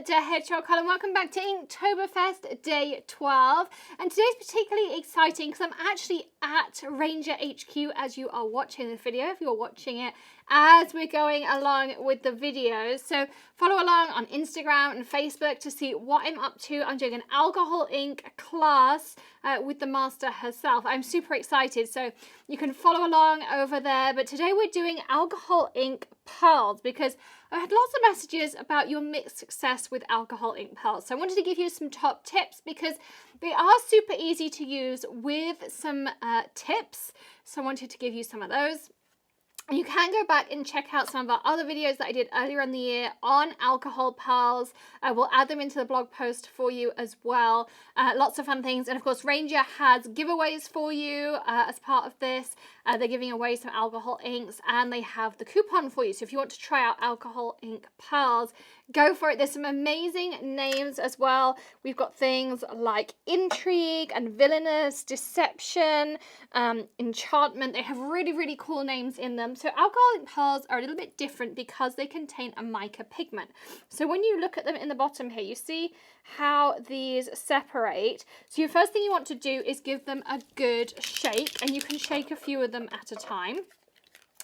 to Hedgehog and welcome back to Inktoberfest Day 12. And today's particularly exciting because I'm actually at Ranger HQ as you are watching this video, if you're watching it as we're going along with the videos. So follow along on Instagram and Facebook to see what I'm up to. I'm doing an alcohol ink class with the master herself. I'm super excited, so you can follow along over there. But today we're doing alcohol ink pearls because I've had lots of messages about your mixed success with alcohol ink pearls. So I wanted to give you some top tips because they are super easy to use with some tips. So I wanted to give you some of those. You can go back and check out some of our other videos that I did earlier in the year on alcohol pearls. We'll add them into the blog post for you as well. Lots of fun things. And of course, Ranger has giveaways for you as part of this. They're giving away some alcohol inks and they have the coupon for you. So if you want to try out alcohol ink pearls, go for it. There's some amazing names as well. We've got things like intrigue and villainous, deception, enchantment. They have really, really cool names in them. So alcohol ink pearls are a little bit different because they contain a mica pigment. So when you look at them in the bottom here, you see how these separate. So your first thing you want to do is give them a good shake, and you can shake a few of them at a time.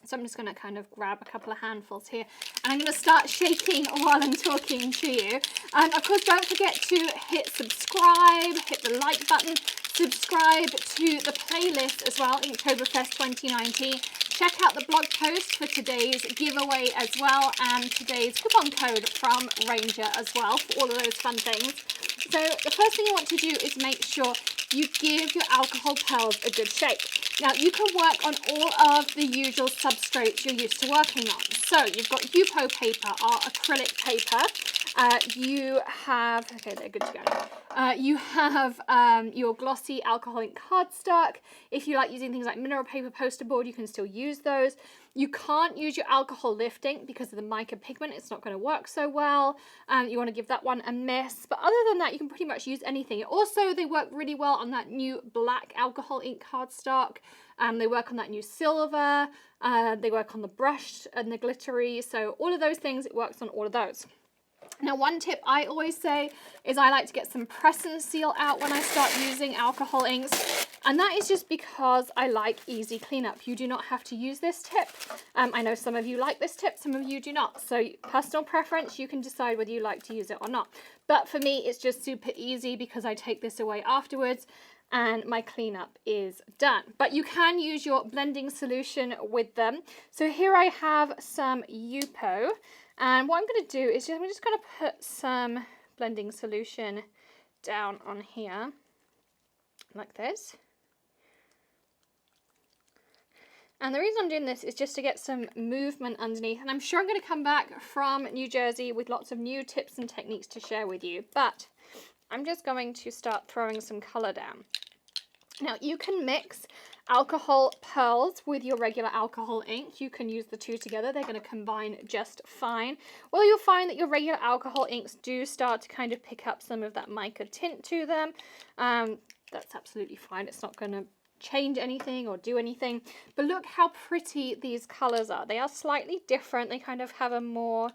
So I'm just going to kind of grab a couple of handfuls here and I'm going to start shaking while I'm talking to you. And of course, don't forget to hit subscribe, hit the like button, subscribe to the playlist as well, Inktoberfest 2019. Check out the blog post for today's giveaway as well and today's coupon code from Ranger as well for all of those fun things. So the first thing you want to do is make sure you give your alcohol pearls a good shake. Now you can work on all of the usual substrates you're used to working on. So you've got Yupo paper, our acrylic paper. You have, okay, they're good to go. You have your glossy alcohol ink cardstock. If you like using things like mineral paper poster board, you can still use those. You can't use your alcohol lift ink because of the mica pigment. It's not going to work so well. You want to give that one a miss. But other than that, you can pretty much use anything. Also, they work really well on that new black alcohol ink cardstock. They work on that new silver. They work on the brushed and the glittery. So all of those things, it works on all of those. Now, one tip I always say is I like to get some press and seal out when I start using alcohol inks. And that is just because I like easy cleanup. You do not have to use this tip. I know some of you like this tip, some of you do not. So personal preference, you can decide whether you like to use it or not. But for me, it's just super easy because I take this away afterwards and my cleanup is done. But you can use your blending solution with them. So here I have some Yupo. And what I'm going to do is I'm just going to put some blending solution down on here, like this. And the reason I'm doing this is just to get some movement underneath. And I'm sure I'm going to come back from New Jersey with lots of new tips and techniques to share with you. But I'm just going to start throwing some color down. Now, you can mix alcohol pearls with your regular alcohol ink. You can use the two together. They're going to combine just fine. Well, you'll find that your regular alcohol inks do start to kind of pick up some of that mica tint to them. That's absolutely fine. It's not going to change anything or do anything. But look how pretty these colors are. They are slightly different. They kind of have a more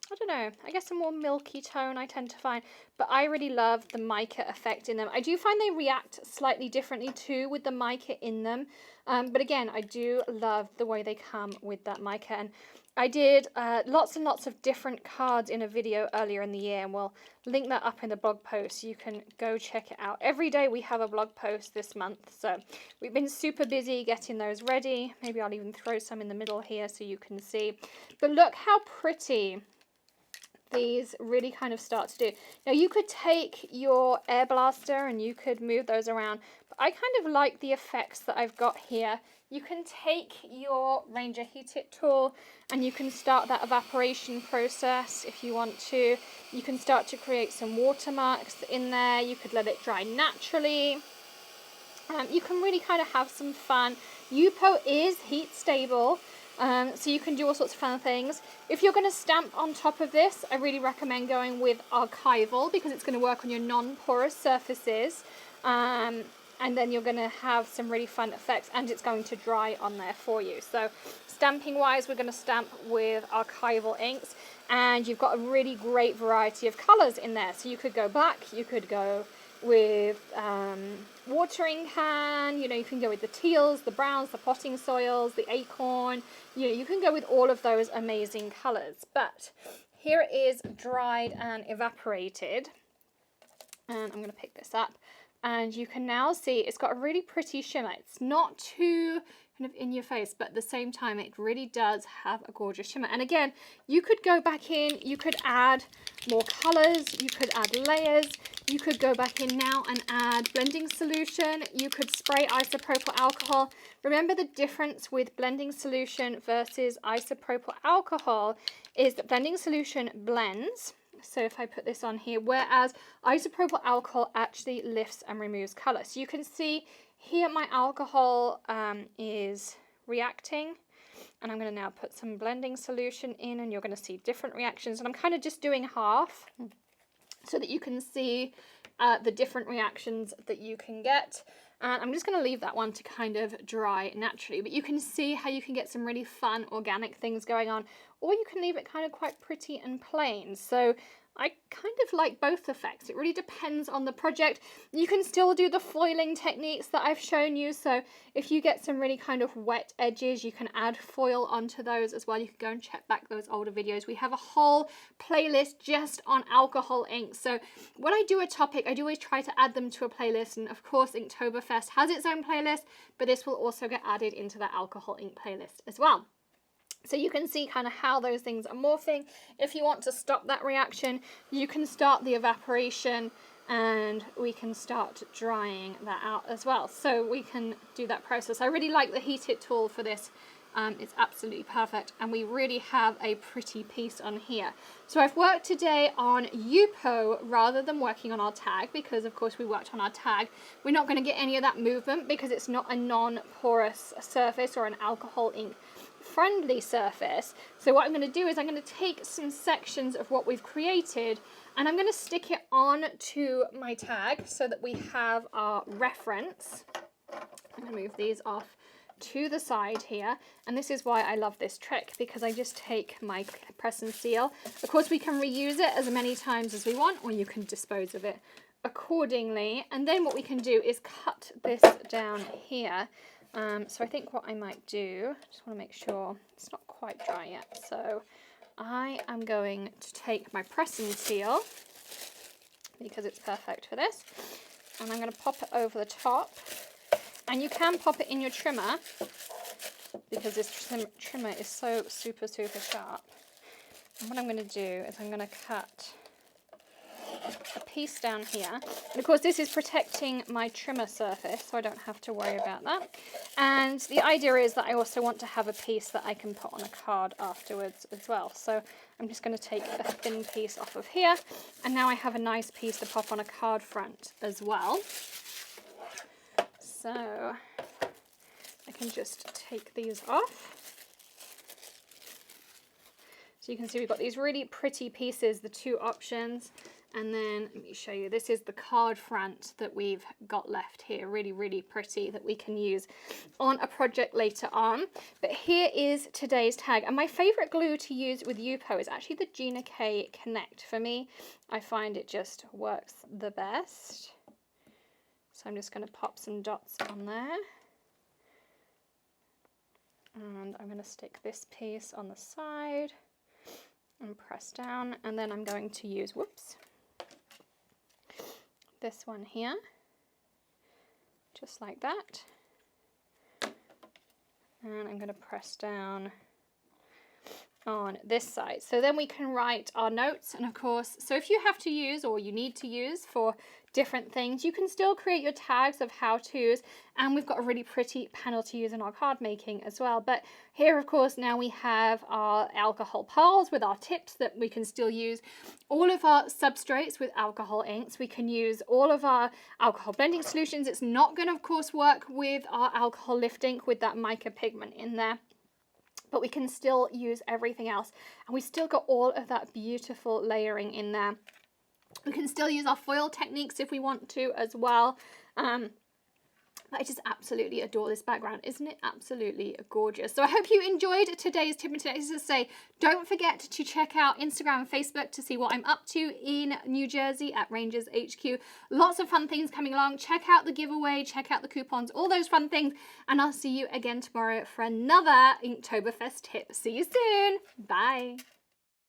I don't know, I guess a more milky tone I tend to find, but I really love the mica effect in them. I do find they react slightly differently too with the mica in them, but again, I do love the way they come with that mica. And I did lots and lots of different cards in a video earlier in the year, and we'll link that up in the blog post so you can go check it out. Every day we have a blog post this month, so we've been super busy getting those ready. Maybe I'll even throw some in the middle here so you can see. But look how pretty these really kind of start to do. Now you could take your air blaster and you could move those around, but I kind of like the effects that I've got here. You can take your Ranger Heat It tool and you can start that evaporation process if you want to. You can start to create some watermarks in there. You could let it dry naturally. You can really kind of have some fun. Yupo is heat stable. So you can do all sorts of fun things. If you're going to stamp on top of this, I really recommend going with archival because it's going to work on your non-porous surfaces. and then you're going to have some really fun effects, and it's going to dry on there for you. So stamping wise, we're going to stamp with archival inks, and you've got a really great variety of colors in there. So you could go black, you could go with watering can, you know, you can go with the teals, the browns, the potting soils, the acorn, you know, you can go with all of those amazing colors. But here it is dried and evaporated, and I'm going to pick this up, and you can now see it's got a really pretty shimmer. It's not too kind of in your face, but at the same time it really does have a gorgeous shimmer. And again, you could go back in, you could add more colors, you could add layers, you could go back in now and add blending solution, you could spray isopropyl alcohol. Remember, the difference with blending solution versus isopropyl alcohol is that blending solution blends. So if I put this on here, whereas isopropyl alcohol actually lifts and removes color. So you can see here my alcohol is reacting, and I'm going to now put some blending solution in, and you're going to see different reactions. And I'm kind of just doing half so that you can see the different reactions that you can get. And I'm just going to leave that one to kind of dry naturally, but you can see how you can get some really fun organic things going on, or you can leave it kind of quite pretty and plain. So I kind of like both effects. It really depends on the project. You can still do the foiling techniques that I've shown you. So if you get some really kind of wet edges, you can add foil onto those as well. You can go and check back those older videos. We have a whole playlist just on alcohol inks. So when I do a topic, I do always try to add them to a playlist. And of course, Inktoberfest has its own playlist, but this will also get added into the alcohol ink playlist as well. So you can see kind of how those things are morphing. If you want to stop that reaction, you can start the evaporation, and we can start drying that out as well. So we can do that process. I really like the heat it tool for this. It's absolutely perfect, and we really have a pretty piece on here. So I've worked today on Yupo rather than working on our tag, because of course we worked on our tag. We're not going to get any of that movement because it's not a non-porous surface or an alcohol ink friendly surface. So what I'm going to do is I'm going to take some sections of what we've created, and I'm going to stick it on to my tag so that we have our reference. I'm going to move these off to the side here, and this is why I love this trick, because I just take my press and seal. Of course, we can reuse it as many times as we want, or you can dispose of it accordingly. And then what we can do is cut this down here. So I think what I might do, just want to make sure it's not quite dry yet. So I am going to take my press and seal, because it's perfect for this, and I'm going to pop it over the top. And you can pop it in your trimmer, because this trimmer is so super, super sharp. And what I'm going to do is I'm going to cut a piece down here. And of course this is protecting my trimmer surface, so I don't have to worry about that. And the idea is that I also want to have a piece that I can put on a card afterwards as well. So I'm just going to take a thin piece off of here, and now I have a nice piece to pop on a card front as well. So I can just take these off. So you can see we've got these really pretty pieces, the two options. And then let me show you, this is the card front that we've got left here. Really, really pretty, that we can use on a project later on. But here is today's tag. And my favorite glue to use with Yupo is actually the Gina K Connect. For me, I find it just works the best. So I'm just going to pop some dots on there. And I'm going to stick this piece on the side and press down. And then I'm going to use, this one here, just like that. And I'm going to press down on this side. So then we can write our notes. And of course, so if you have to use, or you need to use for different things, you can still create your tags of how-tos, and we've got a really pretty panel to use in our card making as well. But here, of course, now we have our alcohol pearls with our tips that we can still use, all of our substrates with alcohol inks. We can use all of our alcohol blending solutions. It's not going to, of course, work with our alcohol lift ink with that mica pigment in there, but we can still use everything else, and we still got all of that beautiful layering in there. We can still use our foil techniques if we want to as well. I just absolutely adore this background. Isn't it absolutely gorgeous? So I hope you enjoyed today's tip and today's to say, don't forget to check out Instagram and Facebook to see what I'm up to in New Jersey at Rangers HQ. Lots of fun things coming along. Check out the giveaway, check out the coupons, all those fun things. And I'll see you again tomorrow for another Inktoberfest tip. See you soon. Bye.